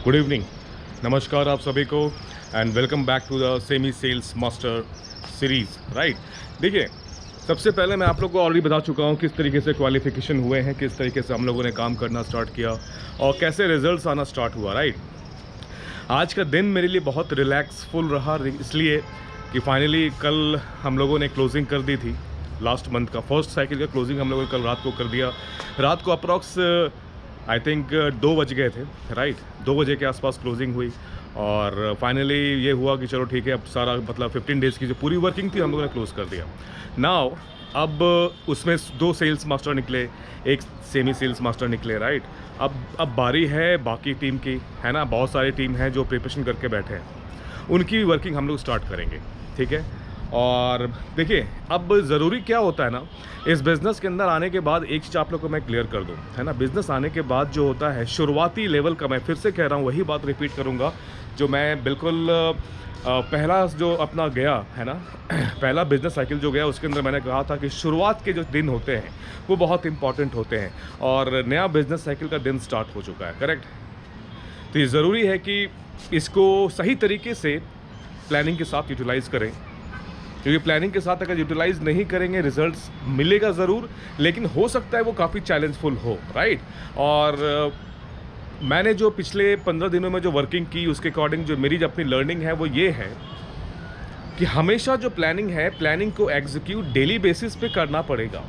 Good evening, नमस्कार आप सभी को and welcome back to the semi sales master series. Right, देखिए, सबसे पहले मैं आप लोग को ऑलरेडी बता चुका हूँ किस तरीके से क्वालिफिकेशन हुए हैं, किस तरीके से हम लोगों ने काम करना स्टार्ट किया और कैसे रिजल्ट्स आना स्टार्ट हुआ। राइट, आज का दिन मेरे लिए बहुत रिलैक्सफुल रहा, इसलिए कि फाइनली कल हम लोगों ने क्लोजिंग कर दी थी। लास्ट मंथ का फर्स्ट साइकिल का क्लोजिंग हम लोगों ने कल रात को कर दिया। रात को अप्रॉक्स आई थिंक 2 बज गए थे। राइट, 2 बजे के आसपास क्लोजिंग हुई और फाइनली ये हुआ कि चलो ठीक है, अब सारा मतलब 15 डेज़ की जो पूरी वर्किंग थी हम लोगों ने क्लोज़ कर दिया। नाउ अब उसमें 2 सेल्स मास्टर निकले, 1 सेमी सेल्स मास्टर निकले। राइट, अब बारी है बाकी टीम की, है ना। बहुत सारी टीम है जो प्रिपरेशन करके बैठे हैं, उनकी वर्किंग हम लोग स्टार्ट करेंगे। ठीक है, और देखिए, अब ज़रूरी क्या होता है ना, इस बिज़नेस के अंदर आने के बाद एक चीज़ आप लोग को मैं क्लियर कर दूं, है ना। बिज़नेस आने के बाद जो होता है शुरुआती लेवल का, मैं फिर से कह रहा हूँ, वही बात रिपीट करूँगा जो मैं बिल्कुल पहला जो अपना गया है ना पहला बिज़नेस साइकिल जो गया उसके अंदर मैंने कहा था कि शुरुआत के जो दिन होते हैं वो बहुत इंपॉर्टेंट होते हैं और नया बिज़नेस साइकिल का दिन स्टार्ट हो चुका है। करेक्ट, तो ये ज़रूरी है कि इसको सही तरीके से प्लानिंग के साथ यूटिलाइज़ करें, क्योंकि प्लानिंग के साथ अगर यूटिलाइज़ नहीं करेंगे रिजल्ट्स मिलेगा ज़रूर, लेकिन हो सकता है वो काफ़ी चैलेंजफुल हो। राइट, और मैंने जो पिछले 15 दिनों में जो वर्किंग की उसके अकॉर्डिंग जो मेरी अपनी लर्निंग है वो ये है कि हमेशा जो प्लानिंग है, प्लानिंग को एग्जीक्यूट डेली बेसिस पे करना पड़ेगा।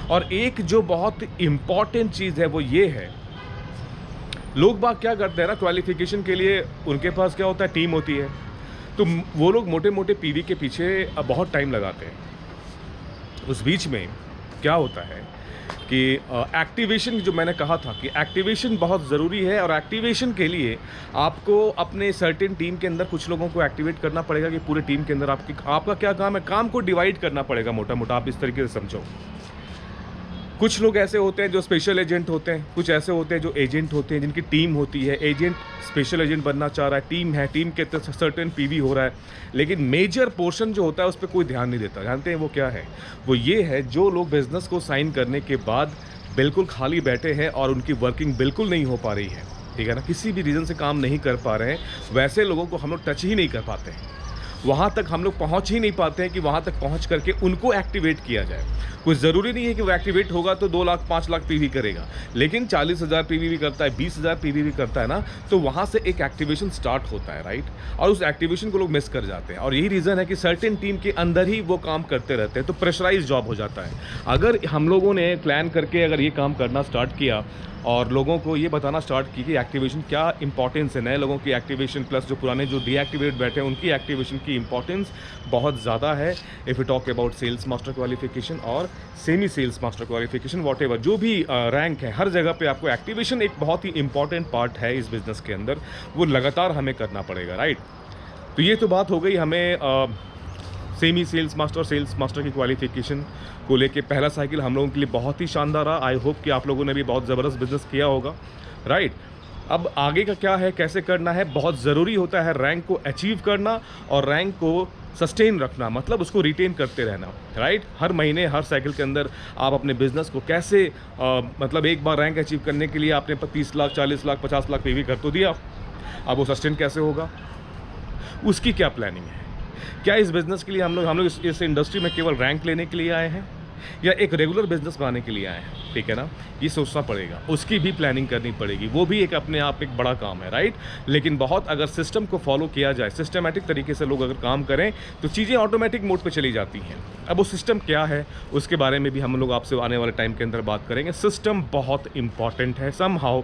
और एक जो बहुत इम्पॉर्टेंट चीज़ है वो ये है, लोग बाग क्या करते हैं ना, क्वालिफिकेशन के लिए उनके पास क्या होता है, टीम होती है, तो वो लोग मोटे मोटे पीवी के पीछे बहुत टाइम लगाते हैं। उस बीच में क्या होता है कि एक्टिवेशन, जो मैंने कहा था कि एक्टिवेशन बहुत ज़रूरी है, और एक्टिवेशन के लिए आपको अपने सर्टेन टीम के अंदर कुछ लोगों को एक्टिवेट करना पड़ेगा कि पूरे टीम के अंदर आपका क्या काम है, काम को डिवाइड करना पड़ेगा मोटा मोटा, आप इस तरीके से समझो। कुछ लोग ऐसे होते हैं जो स्पेशल एजेंट होते हैं, कुछ ऐसे होते हैं जो एजेंट होते हैं, जिनकी टीम होती है। एजेंट स्पेशल एजेंट बनना चाह रहा है, टीम है, टीम के सर्टेन पीवी हो रहा है, लेकिन मेजर पोर्शन जो होता है उस पर कोई ध्यान नहीं देता। जानते हैं वो क्या है? वो ये है, जो लोग बिजनेस को साइन करने के बाद बिल्कुल खाली बैठे हैं और उनकी वर्किंग बिल्कुल नहीं हो पा रही है, ठीक है ना, किसी भी रीज़न से काम नहीं कर पा रहे हैं, वैसे लोगों को हम लोग टच ही नहीं कर पाते हैं। वहाँ तक हम लोग पहुँच ही नहीं पाते हैं कि वहाँ तक पहुँच करके उनको एक्टिवेट किया जाए। कुछ ज़रूरी नहीं है कि वो एक्टिवेट होगा तो 2 लाख 5 लाख पीवी करेगा, लेकिन 40,000 पीवी भी करता है, 20,000 पीवी भी करता है ना, तो वहाँ से एक एक्टिवेशन स्टार्ट होता है। राइट, और उस एक्टिवेशन को लोग मिस कर जाते हैं, और यही रीज़न है कि सर्टेन टीम के अंदर ही वो काम करते रहते हैं, तो प्रेशराइज जॉब हो जाता है। अगर हम लोगों ने प्लान करके अगर ये काम करना स्टार्ट किया और लोगों को ये बताना स्टार्ट की कि एक्टिवेशन क्या इंपॉर्टेंस है, नए लोगों की एक्टिवेशन प्लस जो पुराने जो डीएक्टिवेट बैठे हैं उनकी एक्टिवेशन की इंपॉर्टेंस बहुत ज़्यादा है। If you talk about sales master qualification और semi sales master qualification, whatever जो भी रैंक है, हर जगह पे आपको एक्टिवेशन एक बहुत ही इंपॉर्टेंट पार्ट है इस बिज़नेस के अंदर, वो लगातार हमें करना पड़ेगा। राइट, तो ये तो बात हो गई हमें सेमी सेल्स मास्टर की क्वालिफिकेशन को लेके। पहला साइकिल हम लोगों के लिए बहुत ही शानदार रहा। आई होप कि आप लोगों ने भी बहुत ज़बरदस्त बिजनेस किया होगा। राइट, अब आगे का क्या है, कैसे करना है, बहुत ज़रूरी होता है रैंक को अचीव करना और रैंक को सस्टेन रखना, मतलब उसको रिटेन करते रहना। राइट, हर महीने हर साइकिल के अंदर आप अपने बिजनेस को कैसे मतलब एक बार रैंक अचीव करने के लिए आपने 30 लाख 40 लाख 50 लाख पीवी कर तो दिया, अब वो सस्टेन कैसे होगा, उसकी क्या प्लानिंग है। क्या इस बिज़नेस के लिए हम लोग इस इंडस्ट्री में केवल रैंक लेने के लिए आए हैं या एक रेगुलर बिज़नेस बनाने के लिए आए हैं, ठीक है ना, ये सोचना पड़ेगा, उसकी भी प्लानिंग करनी पड़ेगी, वो भी एक अपने आप एक बड़ा काम है। राइट, लेकिन बहुत अगर सिस्टम को फॉलो किया जाए, सिस्टमेटिक तरीके से लोग अगर काम करें तो चीज़ें ऑटोमेटिक मोड पे चली जाती हैं। अब वो सिस्टम क्या है उसके बारे में भी हम लोग आपसे आने वाले टाइम के अंदर बात करेंगे। सिस्टम बहुत इंपॉर्टेंट है, समहाउ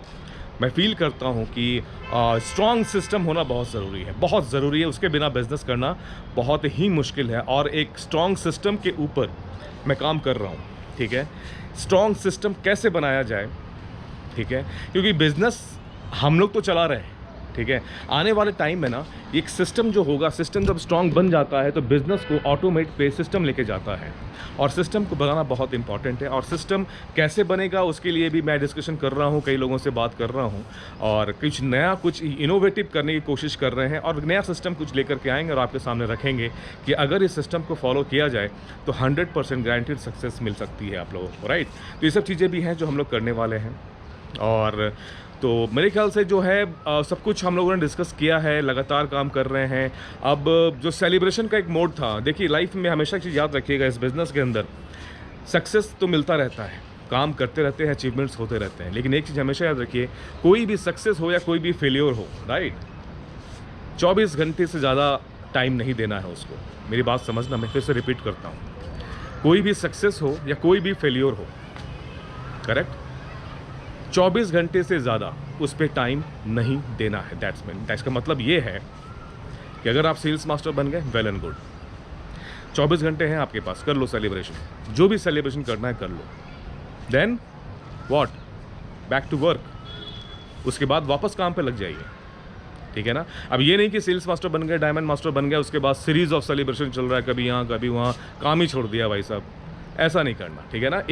मैं फील करता हूँ कि स्ट्रॉन्ग सिस्टम होना बहुत ज़रूरी है, बहुत ज़रूरी है। उसके बिना बिज़नेस करना बहुत ही मुश्किल है, और एक स्ट्रॉन्ग सिस्टम के ऊपर मैं काम कर रहा हूँ। ठीक है, स्ट्रॉन्ग सिस्टम कैसे बनाया जाए, ठीक है, क्योंकि बिज़नेस हम लोग तो चला रहे हैं, ठीक है, आने वाले टाइम में ना एक सिस्टम जो होगा, सिस्टम जब स्ट्रॉन्ग बन जाता है तो बिज़नेस को ऑटोमेट पे सिस्टम लेके जाता है, और सिस्टम को बनाना बहुत इंपॉर्टेंट है। और सिस्टम कैसे बनेगा उसके लिए भी मैं डिस्कशन कर रहा हूँ, कई लोगों से बात कर रहा हूँ, और कुछ नया कुछ इनोवेटिव करने की कोशिश कर रहे हैं, और नया सिस्टम कुछ लेकर के आएंगे और आपके सामने रखेंगे कि अगर इस सिस्टम को फॉलो किया जाए तो 100% गारंटीड सक्सेस मिल सकती है आप लोगों को। राइट, तो ये सब चीज़ें भी हैं जो हम लोग करने वाले हैं। और तो मेरे ख्याल से जो है सब कुछ हम लोगों ने डिस्कस किया है, लगातार काम कर रहे हैं। अब जो सेलिब्रेशन का एक मोड था, देखिए लाइफ में हमेशा एक चीज़ याद रखिएगा, इस बिज़नेस के अंदर सक्सेस तो मिलता रहता है, काम करते रहते हैं, अचीवमेंट्स होते रहते हैं, लेकिन एक चीज़ हमेशा याद रखिए, कोई भी सक्सेस हो या कोई भी फेलियर हो, राइट, 24 घंटे से ज़्यादा टाइम नहीं देना है उसको। मेरी बात समझना, मैं फिर से रिपीट करता हूँ, कोई भी सक्सेस हो या कोई भी फेलियर हो, करेक्ट, 24 घंटे से ज़्यादा उस पर टाइम नहीं देना है। दैट्स का मतलब ये है कि अगर आप सेल्स मास्टर बन गए, वेल एंड गुड, 24 घंटे हैं आपके पास, कर लो सेलिब्रेशन, जो भी सेलिब्रेशन करना है कर लो। Then what, back to work, उसके बाद वापस काम पे लग जाइए, ठीक है ना। अब ये नहीं कि सेल्स मास्टर बन गए, डायमंड मास्टर बन गए, उसके बाद सीरीज ऑफ सेलिब्रेशन चल रहा है, कभी यहाँ कभी वहाँ, काम ही छोड़ दिया भाई साहब, ऐसा नहीं करना, ठीक है ना।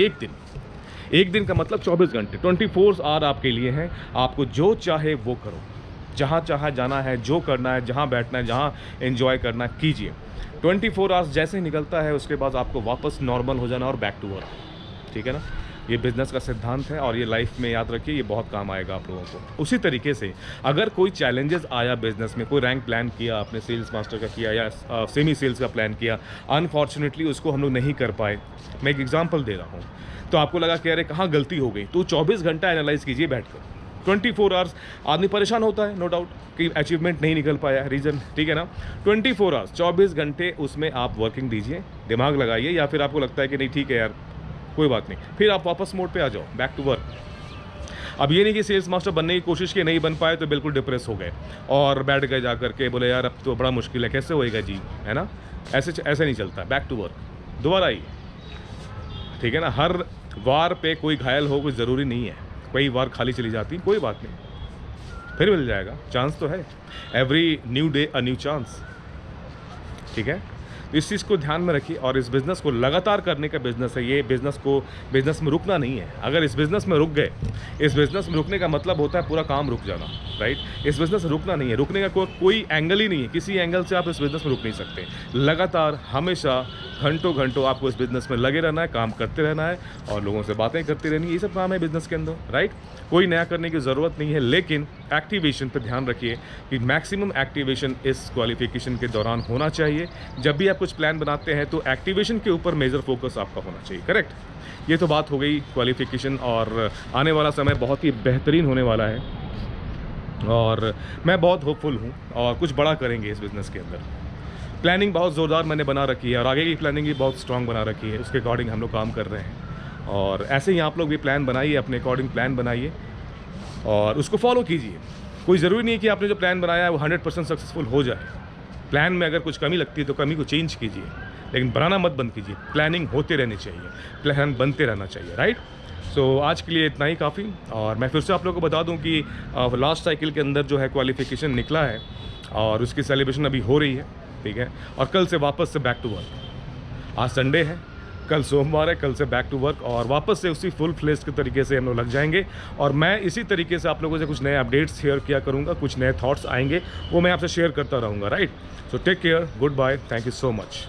एक दिन का मतलब 24 घंटे, 24 आवर आपके लिए हैं। आपको जो चाहे वो करो, जहाँ चाहे जाना है, जो करना है, जहाँ बैठना है, जहाँ एंजॉय करना है, कीजिए। 24 आवर्स जैसे ही निकलता है उसके बाद आपको वापस नॉर्मल हो जाना और बैक टू वर्क, ठीक है ना। ये बिज़नेस का सिद्धांत है और ये लाइफ में याद रखिए, ये बहुत काम आएगा आप लोगों को। उसी तरीके से अगर कोई चैलेंजेस आया बिज़नेस में, कोई रैंक प्लान किया आपने, सेल्स मास्टर का किया या सेमी सेल्स का प्लान किया, अनफॉर्चुनेटली उसको हम लोग नहीं कर पाए, मैं एक एग्जांपल दे रहा हूँ, तो आपको लगा कि अरे कहाँ गलती हो गई, तो 24 घंटा एनालाइज कीजिए बैठकर। 24 आवर्स आदमी परेशान होता है, नो डाउट, कि अचीवमेंट नहीं निकल पाया, रीज़न, ठीक है ना। 24 आवर्स, 24 घंटे उसमें आप वर्किंग दीजिए, दिमाग लगाइए, या फिर आपको लगता है कि नहीं ठीक है यार कोई बात नहीं, फिर आप वापस मोड पे आ जाओ, बैक टू वर्क। अब ये नहीं कि सेल्स मास्टर बनने की कोशिश की, नहीं बन पाए तो बिल्कुल डिप्रेस हो गए और बैठ गए जा करके, बोले यार अब तो बड़ा मुश्किल है, कैसे होएगा जी, है ना। ऐसे नहीं चलता, बैक टू वर्क, दोबारा आइए, ठीक है ना। हर वार पे कोई घायल हो, कोई ज़रूरी नहीं है, कई वार खाली चली जाती, कोई बात नहीं, फिर मिल जाएगा, चांस तो है, every new day a new chance, ठीक है। तो इस चीज़ को ध्यान में रखिए और इस बिज़नेस को लगातार करने का बिज़नेस है ये, बिज़नेस में रुकना नहीं है। अगर इस बिज़नेस में रुक गए, इस बिज़नेस में रुकने का मतलब होता है पूरा काम रुक जाना, राइट। इस बिज़नेस में रुकना नहीं है, रुकने का कोई एंगल ही नहीं है, किसी एंगल से आप इस बिज़नेस में रुक नहीं सकते। लगातार हमेशा घंटों आपको इस बिज़नेस में लगे रहना है, काम करते रहना है और लोगों से बातें करती रहनी है, ये सब काम है बिज़नेस के अंदर, राइट। कोई नया करने की ज़रूरत नहीं है, लेकिन एक्टिवेशन पर ध्यान रखिए कि मैक्सिमम एक्टिवेशन इस क्वालिफिकेशन के दौरान होना चाहिए। जब भी आप कुछ प्लान बनाते हैं तो एक्टिवेशन के ऊपर मेजर फोकस आपका होना चाहिए, करेक्ट। ये तो बात हो गई क्वालिफिकेशन, और आने वाला समय बहुत ही बेहतरीन होने वाला है और मैं बहुत होपफुल हूँ और कुछ बड़ा करेंगे इस बिज़नेस के अंदर। प्लानिंग बहुत ज़ोरदार मैंने बना रखी है और आगे की प्लानिंग भी बहुत स्ट्रॉन्ग बना रखी है, उसके अकॉर्डिंग हम लोग काम कर रहे हैं और ऐसे ही आप लोग भी प्लान बनाइए, अपने अकॉर्डिंग प्लान बनाइए और उसको फॉलो कीजिए। कोई ज़रूरी नहीं है कि आपने जो प्लान बनाया है वो 100% सक्सेसफुल हो जाए। प्लान में अगर कुछ कमी लगती है तो कमी को चेंज कीजिए, लेकिन बनाना मत बंद कीजिए। प्लानिंग होते रहनी चाहिए, प्लान बनते रहना चाहिए, राइट। सो आज के लिए इतना ही काफ़ी, और मैं फिर से आप लोगों को बता दूं कि लास्ट साइकिल के अंदर जो है क्वालिफिकेशन निकला है और उसकी सेलिब्रेशन अभी हो रही है, ठीक है। और कल से वापस से बैक टू वर्क, आज संडे है, कल सोमवार है, कल से बैक टू वर्क और वापस से उसी फुल फ्लेज के तरीके से हम लोग लग जाएंगे। और मैं इसी तरीके से आप लोगों से कुछ नए अपडेट्स शेयर किया करूँगा, कुछ नए थॉट्स आएंगे वो मैं आपसे शेयर करता रहूँगा, right. So take care, good bye, thank you so much.